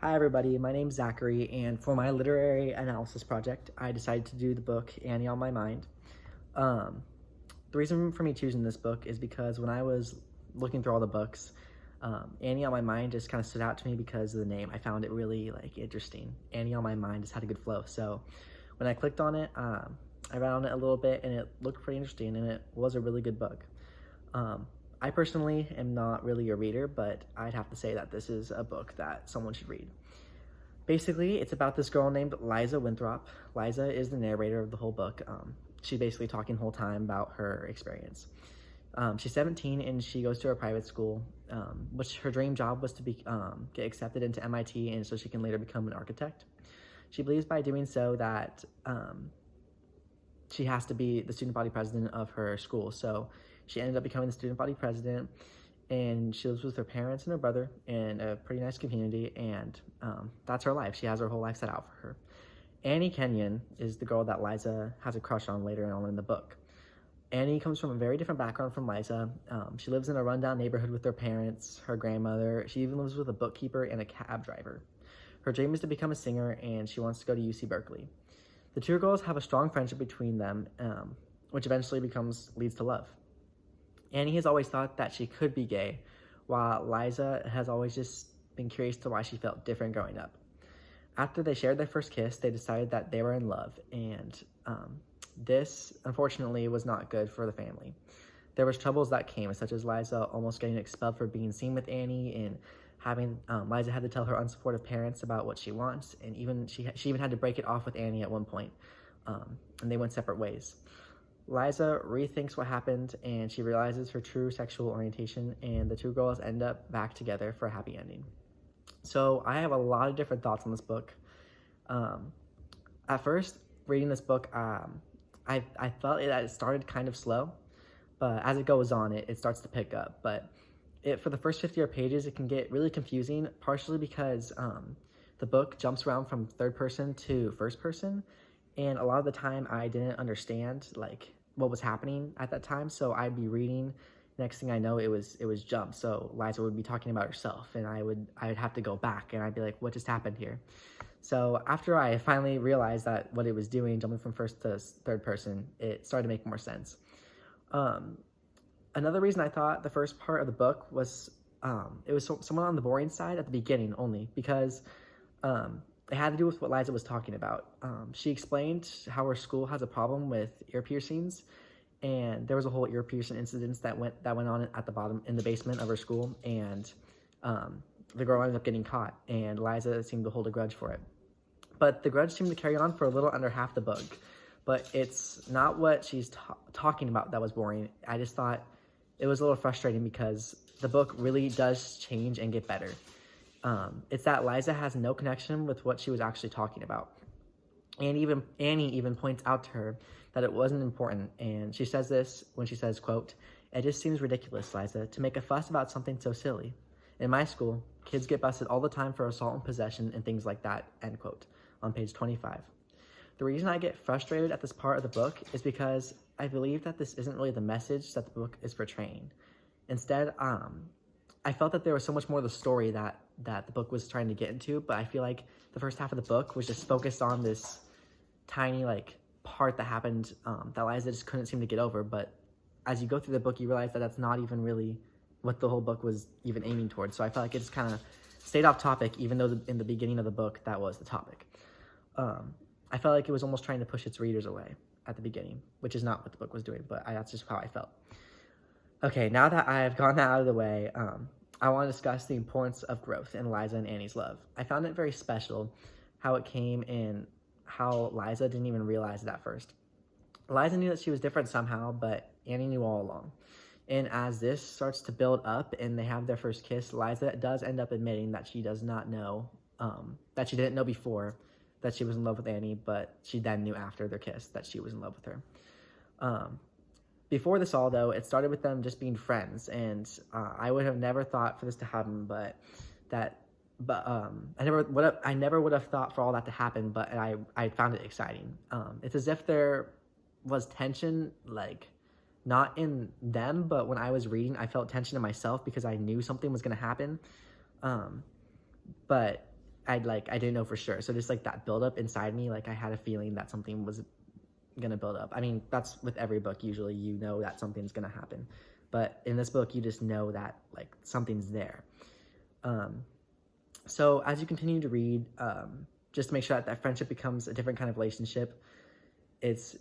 Hi everybody, my name's Zachary, and for my literary analysis project, I decided to do the book Annie on My Mind. Um, the reason for me choosing this book is because when I was looking through all the books, Annie on My Mind just kind of stood out to me because of the name. I found it really interesting. Annie on My Mind just had a good flow. So when I clicked on it, I read on it a little bit, and it looked pretty interesting, and it was a really good book. I personally am not really a reader, but I'd have to say that this is a book that someone should read. Basically, it's about this girl named Liza Winthrop. Liza is the narrator of the whole book. She's basically talking the whole time about her experience. She's 17 and she goes to a private school, which her dream job was to get accepted into MIT, and so she can later become an architect. She believes by doing so that she has to be the student body president of her school. So she ended up becoming the student body president, and she lives with her parents and her brother in a pretty nice community, and that's her life. She has her whole life set out for her. Annie Kenyon is the girl that Liza has a crush on later on in the book. Annie comes from a very different background from Liza. She lives in a rundown neighborhood with her parents, her grandmother. She even lives with a bookkeeper and a cab driver. Her dream is to become a singer, and she wants to go to UC Berkeley. The two girls have a strong friendship between them, which eventually leads to love. Annie has always thought that she could be gay, while Liza has always just been curious to why she felt different growing up. After they shared their first kiss, they decided that they were in love, and this, unfortunately, was not good for the family. There was troubles that came, such as Liza almost getting expelled for being seen with Annie, and having Liza had to tell her unsupportive parents about what she wants, and she even had to break it off with Annie at one point, and they went separate ways. Liza rethinks what happened, and she realizes her true sexual orientation, and the two girls end up back together for a happy ending. So I have a lot of different thoughts on this book. At first, reading this book, I felt that it started kind of slow, but as it goes on, it starts to pick up. But for the first 50 pages, it can get really confusing, partially because the book jumps around from third person to first person, and a lot of the time I didn't understand what was happening at that time. So I'd be reading, next thing I know, it was jumped. So Liza would be talking about herself, and I would have to go back, and I'd be like, what just happened here? So after I finally realized that what it was doing, jumping from first to third person, it started to make more sense. Another reason I thought the first part of the book was it was somewhat on the boring side at the beginning only, because it had to do with what Liza was talking about. She explained how her school has a problem with ear piercings, and there was a whole ear piercing incident that went on at the bottom in the basement of her school, and the girl ended up getting caught, and Liza seemed to hold a grudge for it. But the grudge seemed to carry on for a little under half the book. But it's not what she's talking about that was boring. I just thought it was a little frustrating because the book really does change and get better. It's that Liza has no connection with what she was actually talking about. And Annie even points out to her that it wasn't important, and she says this when she says, quote, "It just seems ridiculous, Liza, to make a fuss about something so silly. In my school, kids get busted all the time for assault and possession and things like that," end quote, on page 25. The reason I get frustrated at this part of the book is because I believe that this isn't really the message that the book is portraying. Instead, I felt that there was so much more of the story that the book was trying to get into, but I feel like the first half of the book was just focused on this tiny part that happened that Liza just couldn't seem to get over. But as you go through the book, you realize that that's not even really what the whole book was even aiming towards. So I felt like it just kind of stayed off topic, even though in the beginning of the book that was the topic. I felt like it was almost trying to push its readers away at the beginning, which is not what the book was doing, but that's just how I felt. Okay, now that I've gotten that out of the way, I want to discuss the importance of growth in Liza and Annie's love. I found it very special how it came in, how Liza didn't even realize it at first. Liza knew that she was different somehow, but Annie knew all along. And as this starts to build up and they have their first kiss, Liza does end up admitting that she does not know, that she didn't know before that she was in love with Annie, but she then knew after their kiss that she was in love with her. Before this all, though, it started with them just being friends, and I would have never thought for this to happen, I never would have thought for all that to happen, but I found it exciting. It's as if there was tension, not in them, but when I was reading, I felt tension in myself because I knew something was going to happen. But I didn't know for sure. So just like that buildup inside me, like I had a feeling that something was gonna build up. I mean, that's with every book. Usually, you know that something's gonna happen, but in this book, you just know that like something's there. So as you continue to read, just to make sure that friendship becomes a different kind of relationship, it's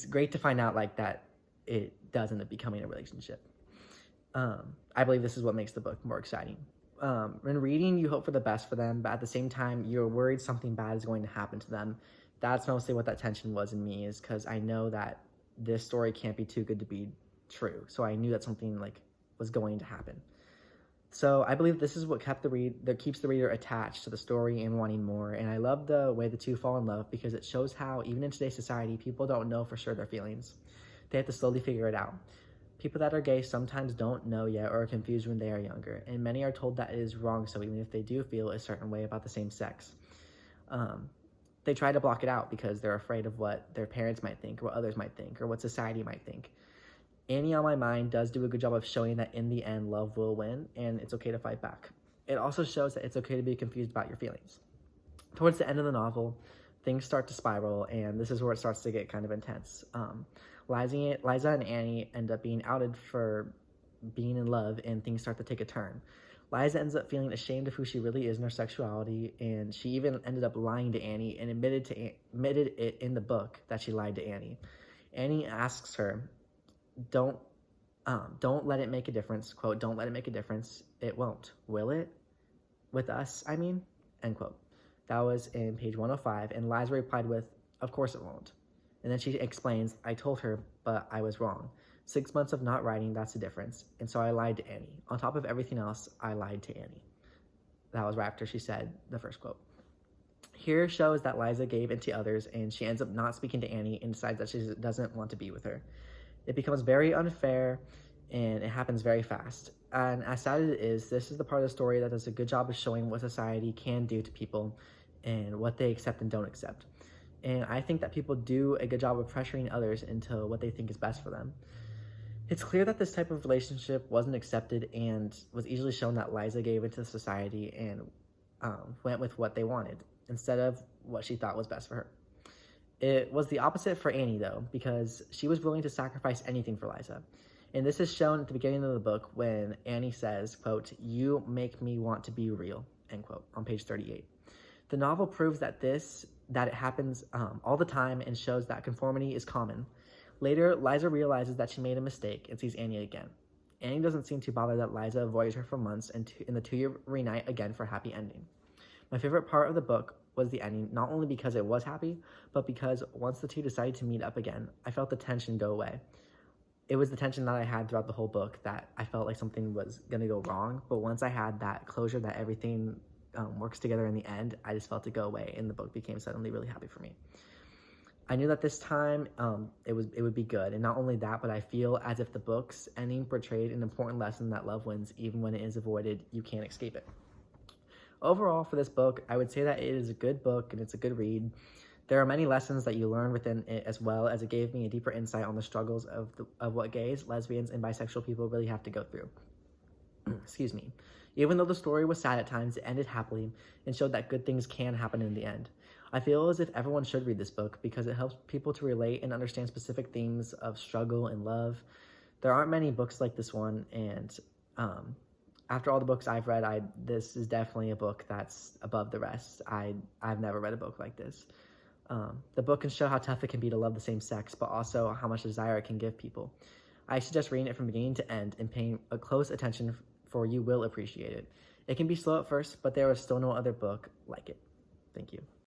great to find out like that it does end up becoming a relationship. I believe this is what makes the book more exciting. When reading, you hope for the best for them, but at the same time, you're worried something bad is going to happen to them. That's mostly what that tension was in me, is because I know that this story can't be too good to be true. So I knew that something like was going to happen. So I believe this is what keeps the reader attached to the story and wanting more. And I love the way the two fall in love, because it shows how even in today's society, people don't know for sure their feelings. They have to slowly figure it out. People that are gay sometimes don't know yet or are confused when they are younger, and many are told that it is wrong, so even if they do feel a certain way about the same sex, they try to block it out because they're afraid of what their parents might think, or what others might think, or what society might think. Annie on My Mind does do a good job of showing that in the end, love will win, and it's okay to fight back. It also shows that it's okay to be confused about your feelings. Towards the end of the novel, things start to spiral, and this is where it starts to get kind of intense. Liza and Annie end up being outed for being in love, and things start to take a turn. Liza ends up feeling ashamed of who she really is in her sexuality, and she even ended up lying to Annie and admitted it in the book that she lied to Annie. Annie asks her, don't let it make a difference, quote, don't let it make a difference. It won't, will it? With us, I mean, end quote. That was in page 105, and Liza replied with, of course it won't. And then she explains, I told her, but I was wrong. 6 months of not writing, that's the difference. And so I lied to Annie. On top of everything else, I lied to Annie. That was right after she said the first quote. Here shows that Liza gave in to others, and she ends up not speaking to Annie and decides that she doesn't want to be with her. It becomes very unfair, and it happens very fast. And as sad as it is, this is the part of the story that does a good job of showing what society can do to people and what they accept and don't accept. And I think that people do a good job of pressuring others into what they think is best for them. It's clear that this type of relationship wasn't accepted, and was easily shown that Liza gave into society and went with what they wanted instead of what she thought was best for her. It was the opposite for Annie, though, because she was willing to sacrifice anything for Liza. And this is shown at the beginning of the book when Annie says, quote, you make me want to be real, end quote, on page 38. The novel proves that it happens all the time, and shows that conformity is common. Later, Liza realizes that she made a mistake and sees Annie again. Annie doesn't seem too bothered that Liza avoided her for months, and in the 2-year reunite again for a happy ending. My favorite part of the book was the ending, not only because it was happy, but because once the two decided to meet up again, I felt the tension go away. It was the tension that I had throughout the whole book, that I felt like something was going to go wrong, but once I had that closure that everything works together in the end, I just felt it go away, and the book became suddenly really happy for me. I knew that this time it would be good, and not only that, but I feel as if the book's ending portrayed an important lesson that love wins. Even when it is avoided, you can't escape it. Overall, for this book, I would say that it is a good book and it's a good read. There are many lessons that you learn within it, as well as it gave me a deeper insight on the struggles of what gays, lesbians, and bisexual people really have to go through. Excuse me. Even though the story was sad at times, it ended happily and showed that good things can happen in the end. I feel as if everyone should read this book because it helps people to relate and understand specific themes of struggle and love. There aren't many books like this one, and after all the books I've read, this is definitely a book that's above the rest. I've never read a book like this. The book can show how tough it can be to love the same sex, but also how much desire it can give people. I suggest reading it from beginning to end and paying a close attention, for you will appreciate it. It can be slow at first, but there is still no other book like it. Thank you.